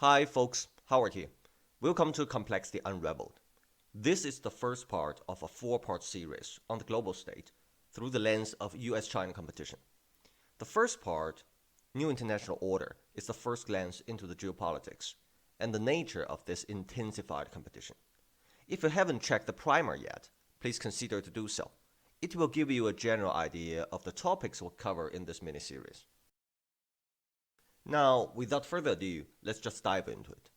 Hi folks, Howard here. Welcome to Complexity Unraveled. This is the first part of a four-part series on the global state through the lens of US-China competition. The first part, New International Order, is the first glance into the geopolitics and the nature of this intensified competition. If you haven't checked the primer yet, please consider to do so. It will give you a general idea of the topics we'll cover in this mini-series. Now, without further ado, let's just dive into it.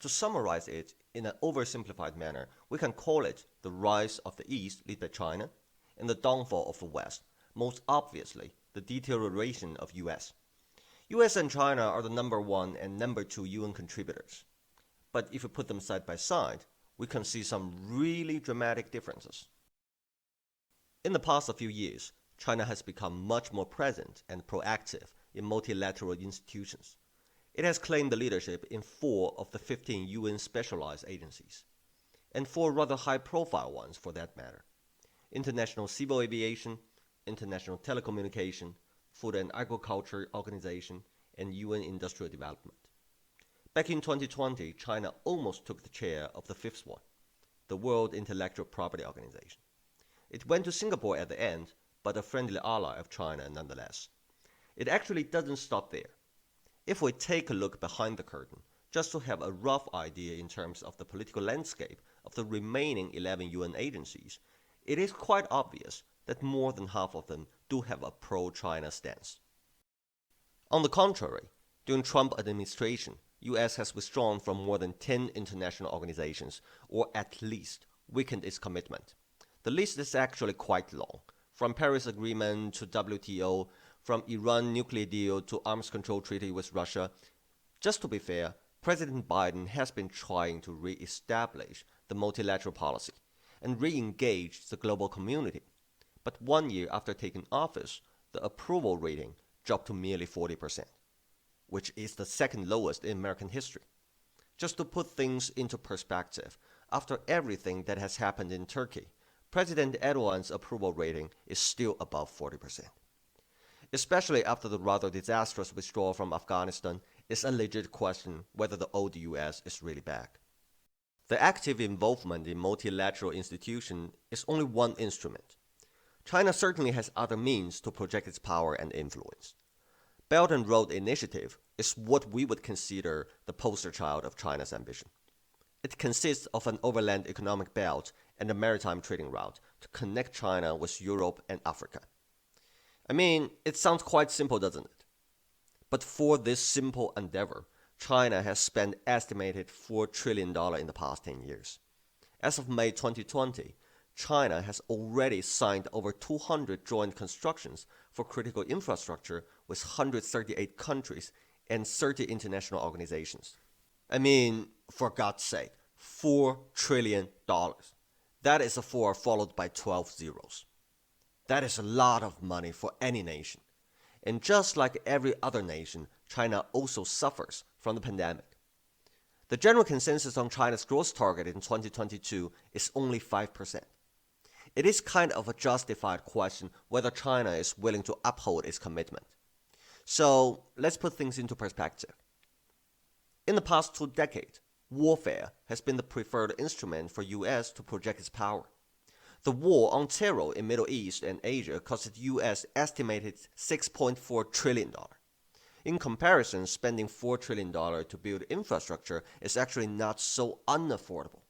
To summarize it in an oversimplified manner, we can call it the rise of the East led by China and the downfall of the West, most obviously the deterioration of US. US and China are the number one and number two UN contributors. But if you put them side by side, we can see some really dramatic differences. In the past few years, China has become much more present and proactive in multilateral institutions. It has claimed the leadership in 4 of the 15 UN specialized agencies, and 4 rather high-profile ones for that matter: International Civil Aviation, International Telecommunication, Food and Agriculture Organization, and UN Industrial Development. Back in 2020, China almost took the chair of the 5th one, the World Intellectual Property Organization. It went to Singapore at the end, but a friendly ally of China nonetheless. It actually doesn't stop there. If we take a look behind the curtain, just to have a rough idea in terms of the political landscape of the remaining 11 UN agencies, it is quite obvious that more than half of them do have a pro-China stance. On the contrary, during Trump administration, US has withdrawn from more than 10 international organizations, or at least weakened its commitment. The list is actually quite long, from Paris Agreement to WTO, from Iran nuclear deal to arms control treaty with Russia. Just to be fair, President Biden has been trying to re-establish the multilateral policy and re-engage the global community. But 1 year after taking office, the approval rating dropped to merely 40%, which is the second lowest in American history. Just to put things into perspective, after everything that has happened in Turkey, President Erdogan's approval rating is still above 40%. Especially after the rather disastrous withdrawal from Afghanistan, it's a legit question whether the old US is really back. The active involvement in multilateral institutions is only one instrument. China certainly has other means to project its power and influence. Belt and Road Initiative is what we would consider the poster child of China's ambition. It consists of an overland economic belt and a maritime trading route to connect China with Europe and Africa. I mean, it sounds quite simple, doesn't it? But for this simple endeavor, China has spent estimated $4 trillion in the past 10 years. As of May 2020, China has already signed over 200 joint constructions for critical infrastructure with 138 countries and 30 international organizations. I mean, for God's sake, $4 trillion. That is a 4 followed by 12 zeros. That is a lot of money for any nation. And just like every other nation, China also suffers from the pandemic. The general consensus on China's growth target in 2022 is only 5%. It is kind of a justified question whether China is willing to uphold its commitment. So let's put things into perspective. In the past 2 decades, warfare has been the preferred instrument for US to project its power. The war on terror in Middle East and Asia costed US estimated $6.4 trillion. In comparison, spending $4 trillion to build infrastructure is actually not so unaffordable.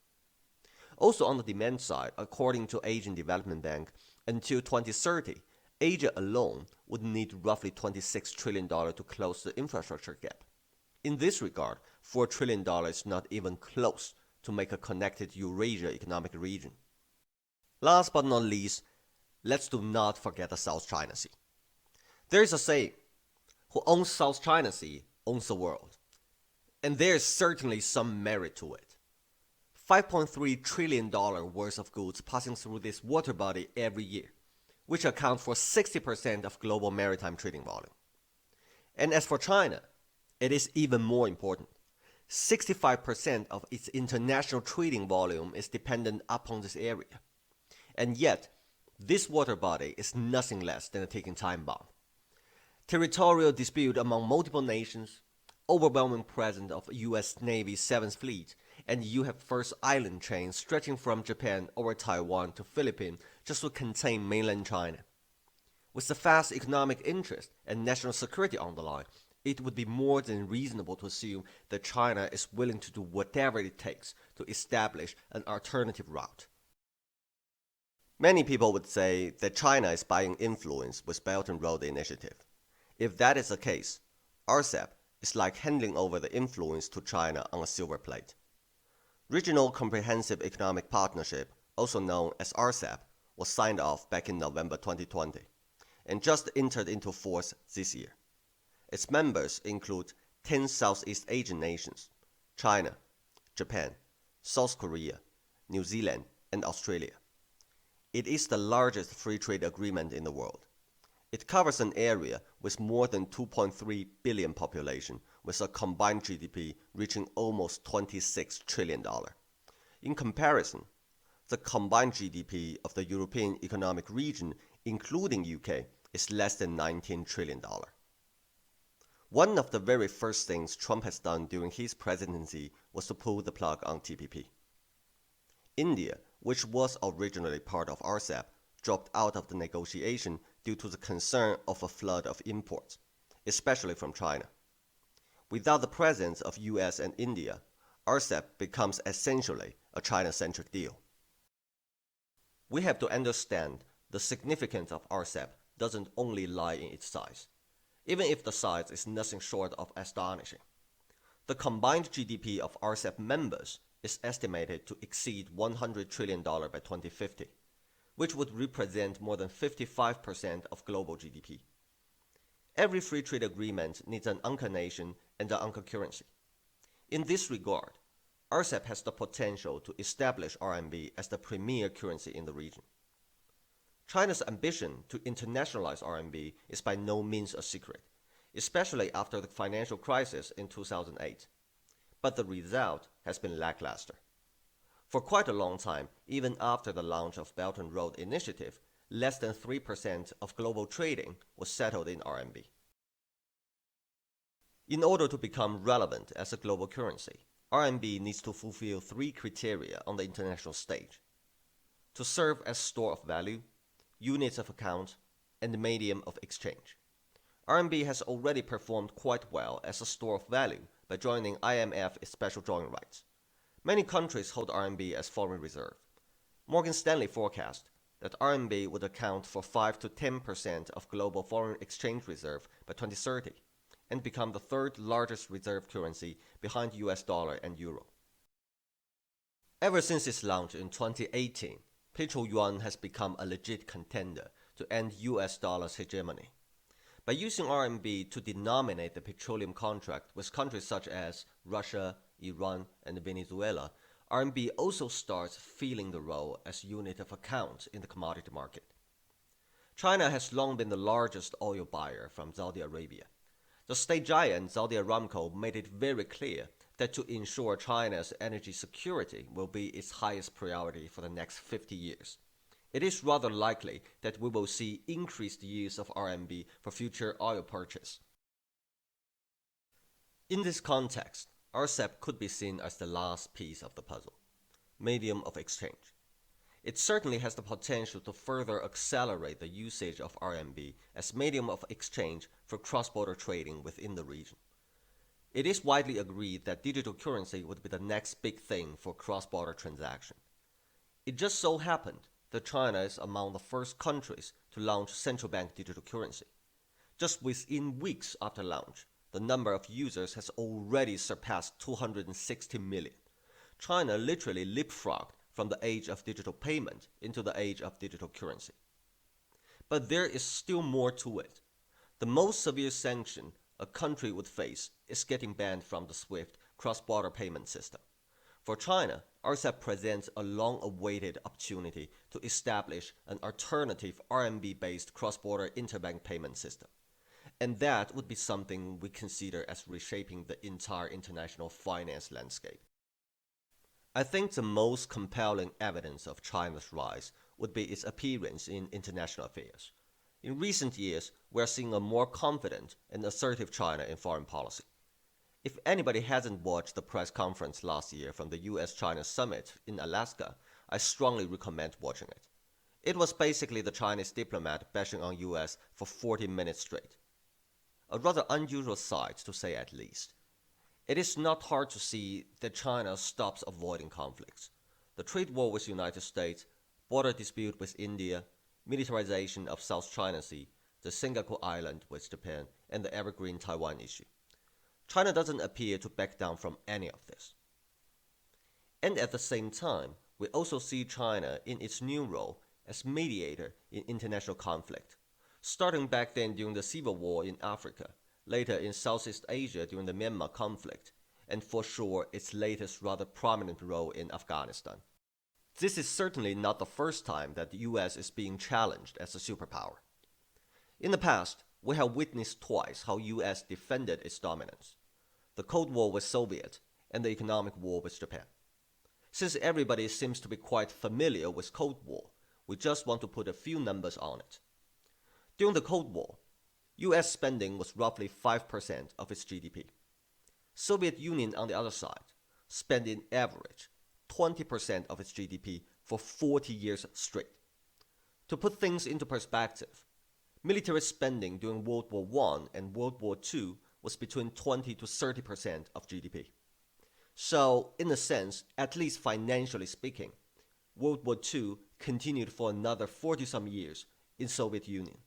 Also on the demand side, according to Asian Development Bank, until 2030, Asia alone would need roughly $26 trillion to close the infrastructure gap. In this regard, $4 trillion is not even close to make a connected Eurasia economic region. Last but not least, let's do not forget the South China Sea. There is a saying, who owns South China Sea owns the world. And there is certainly some merit to it. $5.3 trillion worth of goods passing through this water body every year, which accounts for 60% of global maritime trading volume. And as for China, it is even more important. 65% of its international trading volume is dependent upon this area. And yet, this water body is nothing less than a ticking time bomb. Territorial dispute among multiple nations, overwhelming presence of US Navy's 7th Fleet, and you have first island chain stretching from Japan over Taiwan to Philippines just to contain mainland China. With the vast economic interest and national security on the line, it would be more than reasonable to assume that China is willing to do whatever it takes to establish an alternative route. Many people would say that China is buying influence with Belt and Road Initiative. If that is the case, RCEP is like handing over the influence to China on a silver plate. Regional Comprehensive Economic Partnership, also known as RCEP, was signed off back in November 2020 and just entered into force this year. Its members include 10 Southeast Asian nations: China, Japan, South Korea, New Zealand, and Australia. It is the largest free trade agreement in the world. It covers an area with more than 2.3 billion population, with a combined GDP reaching almost $26 trillion. In comparison, the combined GDP of the European Economic Region, including UK, is less than $19 trillion. One of the very first things Trump has done during his presidency was to pull the plug on TPP. India, which was originally part of RCEP, dropped out of the negotiation due to the concern of a flood of imports, especially from China. Without the presence of US and India, RCEP becomes essentially a China-centric deal. We have to understand the significance of RCEP doesn't only lie in its size, even if the size is nothing short of astonishing. The combined GDP of RCEP members is estimated to exceed $100 trillion by 2050, which would represent more than 55% of global GDP. Every free trade agreement needs an anchor nation and an anchor currency. In this regard, RCEP has the potential to establish RMB as the premier currency in the region. China's ambition to internationalize RMB is by no means a secret, especially after the financial crisis in 2008. But the result has been lackluster. For quite a long time, even after the launch of Belt and Road Initiative, less than 3% of global trading was settled in RMB. In order to become relevant as a global currency, RMB needs to fulfill 3 criteria on the international stage: to serve as store of value, units of account, and medium of exchange. RMB has already performed quite well as a store of value by joining IMF special drawing rights. Many countries hold RMB as foreign reserve. Morgan Stanley forecast that RMB would account for 5 to 10% of global foreign exchange reserve by 2030 and become the 3rd largest reserve currency behind US dollar and euro. Ever since its launch in 2018, Petro Yuan has become a legit contender to end US dollar's hegemony. By using RMB to denominate the petroleum contract with countries such as Russia, Iran, and Venezuela, RMB also starts filling the role as unit of account in the commodity market. China has long been the largest oil buyer from Saudi Arabia. The state giant Saudi Aramco made it very clear that to ensure China's energy security will be its highest priority for the next 50 years. It is rather likely that we will see increased use of RMB for future oil purchase. In this context, RCEP could be seen as the last piece of the puzzle, medium of exchange. It certainly has the potential to further accelerate the usage of RMB as medium of exchange for cross-border trading within the region. It is widely agreed that digital currency would be the next big thing for cross-border transaction. It just so happened that China is among the first countries to launch central bank digital currency. Just within weeks after launch, the number of users has already surpassed 260 million. China literally leapfrogged from the age of digital payment into the age of digital currency. But there is still more to it. The most severe sanction a country would face is getting banned from the SWIFT cross-border payment system. For China, RCEP presents a long-awaited opportunity to establish an alternative RMB-based cross-border interbank payment system. And that would be something we consider as reshaping the entire international finance landscape. I think the most compelling evidence of China's rise would be its appearance in international affairs. In recent years, we are seeing a more confident and assertive China in foreign policy. If anybody hasn't watched the press conference last year from the US-China summit in Alaska, I strongly recommend watching it. It was basically the Chinese diplomat bashing on US for 40 minutes straight. A rather unusual sight, to say at least. It is not hard to see that China stops avoiding conflicts. The trade war with the United States, border dispute with India, militarization of South China Sea, the Senkaku Island with Japan, and the evergreen Taiwan issue. China doesn't appear to back down from any of this. And at the same time, we also see China in its new role as mediator in international conflict, starting back then during the civil war in Africa, later in Southeast Asia during the Myanmar conflict, and for sure its latest rather prominent role in Afghanistan. This is certainly not the first time that the US is being challenged as a superpower. In the past, we have witnessed twice how US defended its dominance: the Cold War with Soviet and the economic war with Japan. Since everybody seems to be quite familiar with Cold War, we just want to put a few numbers on it. During the Cold War, US spending was roughly 5% of its GDP. Soviet Union, on the other side, spent in average 20% of its GDP for 40 years straight. To put things into perspective, military spending during World War I and World War II was between 20 to 30% of GDP. So, in a sense, at least financially speaking, World War II continued for another 40-some years in Soviet Union.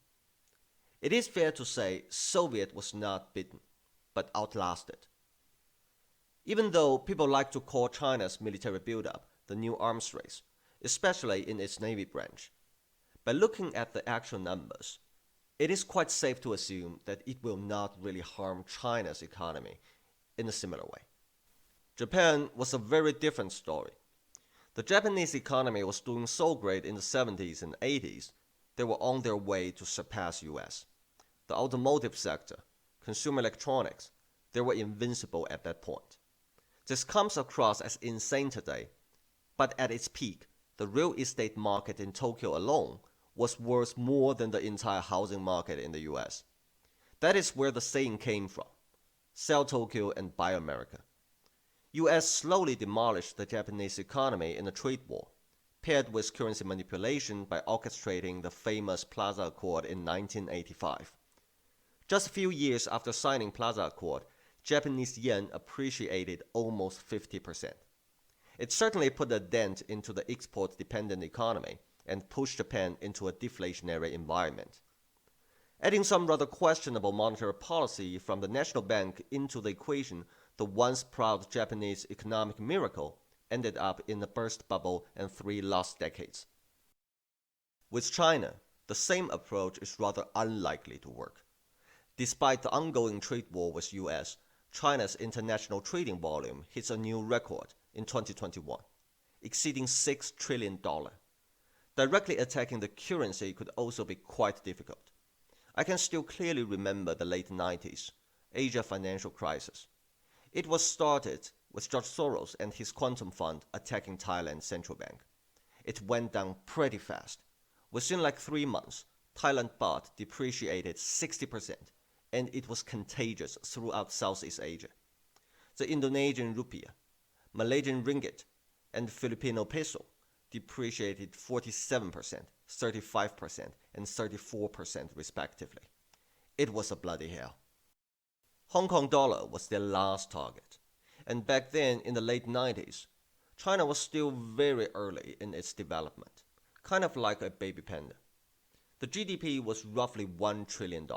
It is fair to say Soviet was not beaten, but outlasted. Even though people like to call China's military buildup the new arms race, especially in its Navy branch, by looking at the actual numbers, it is quite safe to assume that it will not really harm China's economy in a similar way. Japan was a very different story. The Japanese economy was doing so great in the 70s and 80s, they were on their way to surpass US. The automotive sector, consumer electronics, they were invincible at that point. This comes across as insane today, but at its peak, the real estate market in Tokyo alone was worth more than the entire housing market in the US. That is where the saying came from: sell Tokyo and buy America. US slowly demolished the Japanese economy in a trade war, paired with currency manipulation by orchestrating the famous Plaza Accord in 1985. Just a few years after signing Plaza Accord, Japanese yen appreciated almost 50%. It certainly put a dent into the export-dependent economy and pushed Japan into a deflationary environment. Adding some rather questionable monetary policy from the National Bank into the equation, the once proud Japanese economic miracle ended up in a burst bubble and 3 lost decades. With China, the same approach is rather unlikely to work. Despite the ongoing trade war with US, China's international trading volume hits a new record in 2021, exceeding $6 trillion. Directly attacking the currency could also be quite difficult. I can still clearly remember the late 90s, Asia financial crisis. It was started with George Soros and his quantum fund attacking Thailand's central bank. It went down pretty fast. Within like 3 months, Thailand baht depreciated 60%, and it was contagious throughout Southeast Asia. The Indonesian rupiah, Malaysian ringgit, and Filipino peso depreciated 47%, 35%, and 34% respectively. It was a bloody hell. Hong Kong dollar was their last target, and back then in the late 90s, China was still very early in its development, kind of like a baby panda. The GDP was roughly $1 trillion.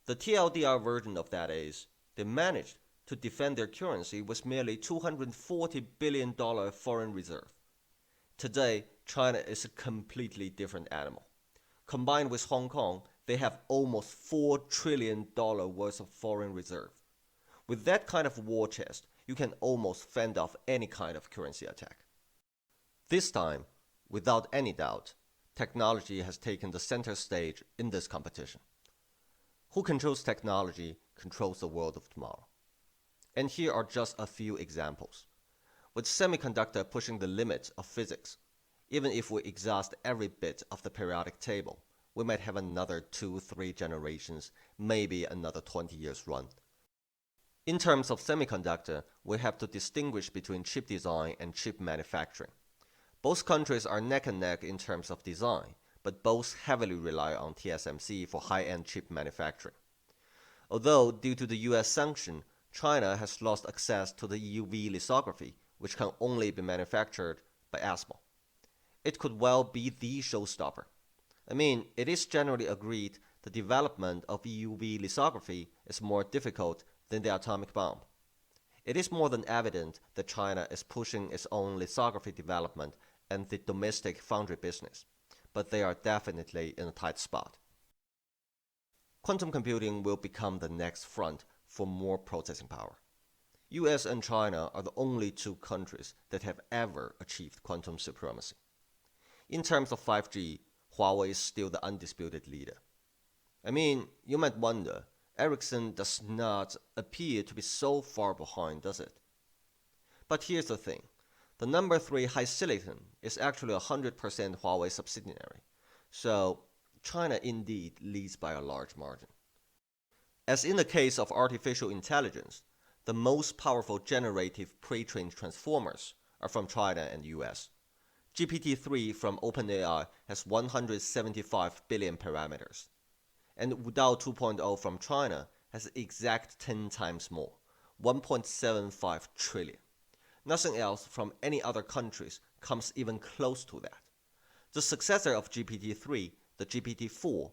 The TLDR version of that is, they managed to defend their currency with merely $240 billion foreign reserve. Today, China is a completely different animal. Combined with Hong Kong, they have almost $4 trillion worth of foreign reserve. With that kind of war chest, you can almost fend off any kind of currency attack. This time, without any doubt, technology has taken the center stage in this competition. Who controls technology controls the world of tomorrow. And here are just a few examples. With semiconductor pushing the limits of physics, even if we exhaust every bit of the periodic table, we might have another 2-3 generations, maybe another 20 years run. In terms of semiconductor, we have to distinguish between chip design and chip manufacturing. Both countries are neck and neck in terms of design, but both heavily rely on TSMC for high-end chip manufacturing. Although, due to the US sanction, China has lost access to the EUV lithography, which can only be manufactured by ASML. It could well be the showstopper. It is generally agreed the development of EUV lithography is more difficult than the atomic bomb. It is more than evident that China is pushing its own lithography development and the domestic foundry business, but they are definitely in a tight spot. Quantum computing will become the next front for more processing power. US and China are the only two countries that have ever achieved quantum supremacy. In terms of 5G, Huawei is still the undisputed leader. You might wonder, Ericsson does not appear to be so far behind, does it? But here's the thing. The number 3 HiSilicon is actually 100% Huawei subsidiary, so China indeed leads by a large margin. As in the case of artificial intelligence, the most powerful generative pre-trained transformers are from China and US. GPT-3 from OpenAI has 175 billion parameters, and Wudao 2.0 from China has the exact 10 times more, 1.75 trillion. Nothing else from any other countries comes even close to that. The successor of GPT-3, the GPT-4,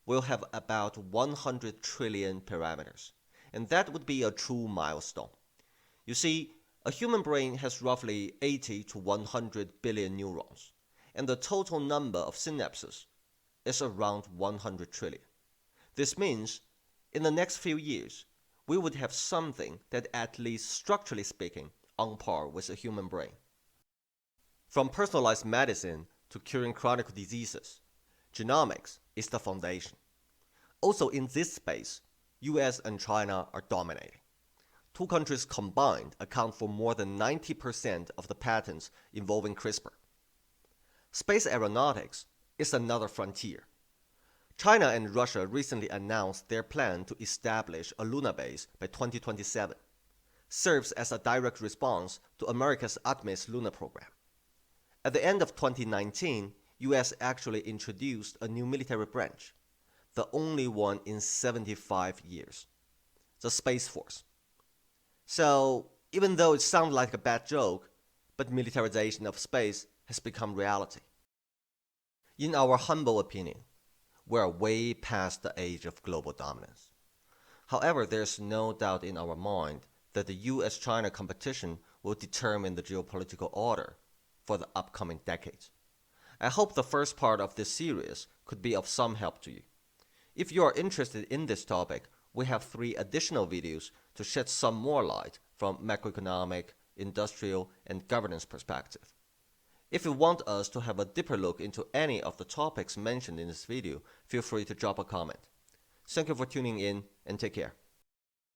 will have about 100 trillion parameters, and that would be a true milestone. You see, a human brain has roughly 80 to 100 billion neurons, and the total number of synapses is around 100 trillion. This means, in the next few years, we would have something that, at least structurally speaking, on par with a human brain. From personalized medicine to curing chronic diseases, genomics is the foundation. Also in this space, US and China are dominating. Two countries combined account for more than 90% of the patents involving CRISPR. Space aeronautics is another frontier. China and Russia recently announced their plan to establish a lunar base by 2027. Serves as a direct response to America's Artemis lunar program. At the end of 2019, US actually introduced a new military branch, the only one in 75 years, the Space Force. So, even though it sounds like a bad joke, but militarization of space has become reality. In our humble opinion, we are way past the age of global dominance. However, there's no doubt in our mind that the US-China competition will determine the geopolitical order for the upcoming decades. I hope the first part of this series could be of some help to you. If you are interested in this topic, we have 3 additional videos to shed some more light from macroeconomic, industrial, and governance perspective. If you want us to have a deeper look into any of the topics mentioned in this video, feel free to drop a comment. Thank you for tuning in and take care.